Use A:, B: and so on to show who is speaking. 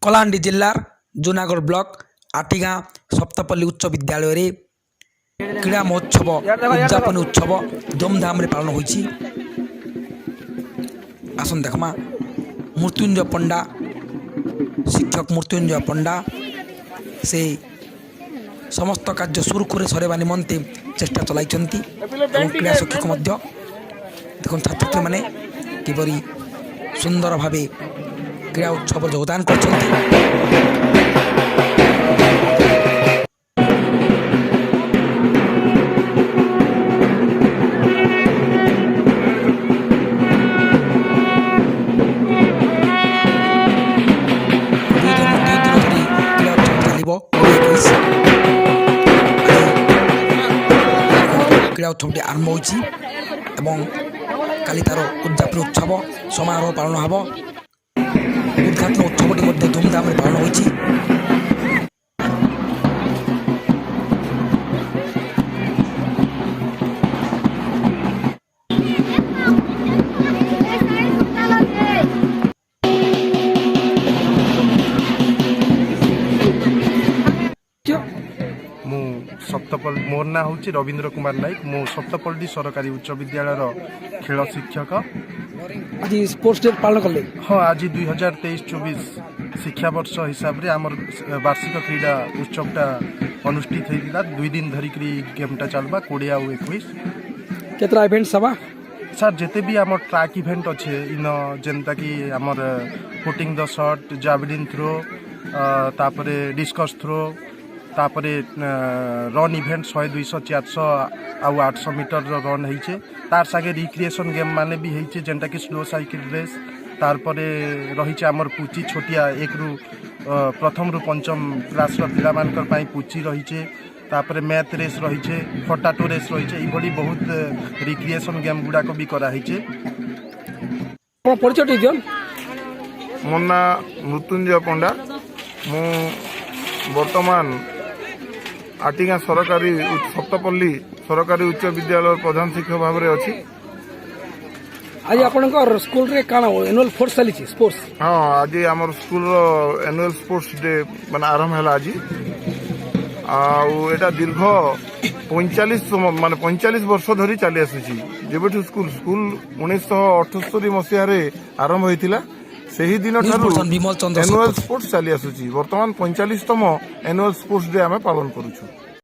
A: କଳାହାଣ୍ଡି ଜିଲ୍ଲାର ଜୁନାଗଡ଼ ବ୍ଲକ ଆଟିଗାଁ ସପ୍ତପଲ୍ଲୀ ଉଚ୍ଚ ବିଦ୍ୟାଳୟରେ କ୍ରୀଡ଼ା ମହୋତ୍ସବ ଉଦ୍ଯାପନୀ ଉତ୍ସବ ଧୁମଧାମରେ ପାଳନ ହୋଇଛି। ଆସନ ଦେଖମା ମୃତ୍ୟୁଞ୍ଜୟ ପଣ୍ଡା ଶିକ୍ଷକ ମୃତ୍ୟୁଞ୍ଜୟ ପଣ୍ଡା ସେ ସମସ୍ତ କାର୍ଯ୍ୟ ସୁରୁଖୁରୁରେ ସରାଇବା ନିମନ୍ତେ ଚେଷ୍ଟା ଚଳାଇଛନ୍ତି ଏବଂ କ୍ରୀଡ଼ା ଶିକ୍ଷକ ମଧ୍ୟ ଦେଖନ୍ତୁ ଛାତ୍ରଛାତ୍ରୀମାନେ କିପରି ସୁନ୍ଦର ଭାବେ କ୍ରୀଡ଼ା ଉତ୍ସବରେ ଯୋଗଦାନ କରିଛନ୍ତି। କ୍ରୀଡ଼ା ଉତ୍ସବଟି ଆରମ୍ଭ ହୋଇଛି ଏବଂ କାଲି ତାର ଉଦ୍ଯାପନୀ ଉତ୍ସବ ସମାରୋହ ପାଳନ ହେବ। ଉଦ୍ଘାଟନ ଉତ୍ସବଟି ମଧ୍ୟ ଧୁମଧାମରେ ପାଳନ ହୋଇଛି।
B: सप्तपल्ली मोर ना हूँ रवींद्र कुमार नायक मु सप्तपल्ली सरकारी उच्च विद्यालय खेल शिक्षक।
A: आज स्पोर्ट्स डे पालन कले
B: हाँ आज 2023-24 शिक्षा वर्ष हिसाब से आमर वार्षिक क्रीड़ा उत्सवटा अनुष्ठित होता 2 दिन धरिक गेमटा चलवा 20 और 21
A: केतरा इवेंट सभा
B: सर जिते भी आम ट्रैक इवेंट अच्छे इन जेनता कि आमर putting the shot javelin throw तापरे डिस्कस थ्रो तापरे रन इवेंट 100 200 400 आउ 800 मीटर रन होइछे तार सागे रिक्रिएशन गेम माने भी होइछे जेनटा कि स्लो साइकिल रेस तारपरे रहिछे हमर पुची छोटिया 1 रु प्रथम रु पंचम क्लास रो पिला मानकर पई पुची रहिछे तापरे मैथ रेस रहिछे फटाटो रेस रहिछे ई बडी बहुत रिक्रिएशन गेम गुडा को भी करा होइछे।
A: परिचय दियन
C: मोर ना मृत्युंजय पंडा मु वर्तमान आटिगाँ सरकारी सप्तपल्ली सरकारी उच्च विद्यालय प्रधान शिक्षक भाव में अच्छी।
A: आज आपनकर स्कूल रे काना एनुअल स्पोर्ट्स चली स्पोर्ट्स
C: हाँ आज आम स्कूल एनुअल स्पोर्ट्स डे मान आरंभ है आज आटा दीर्घ 45 मान 45 वर्ष धरी चली आसूची जब स्कूल 1978 मसीह आरंभ होता से ही दिन एनुअल स्पोर्ट्स चली आसूची वर्तमान 45तम एनुअल स्पोर्ट्स डे आम पालन करूँ।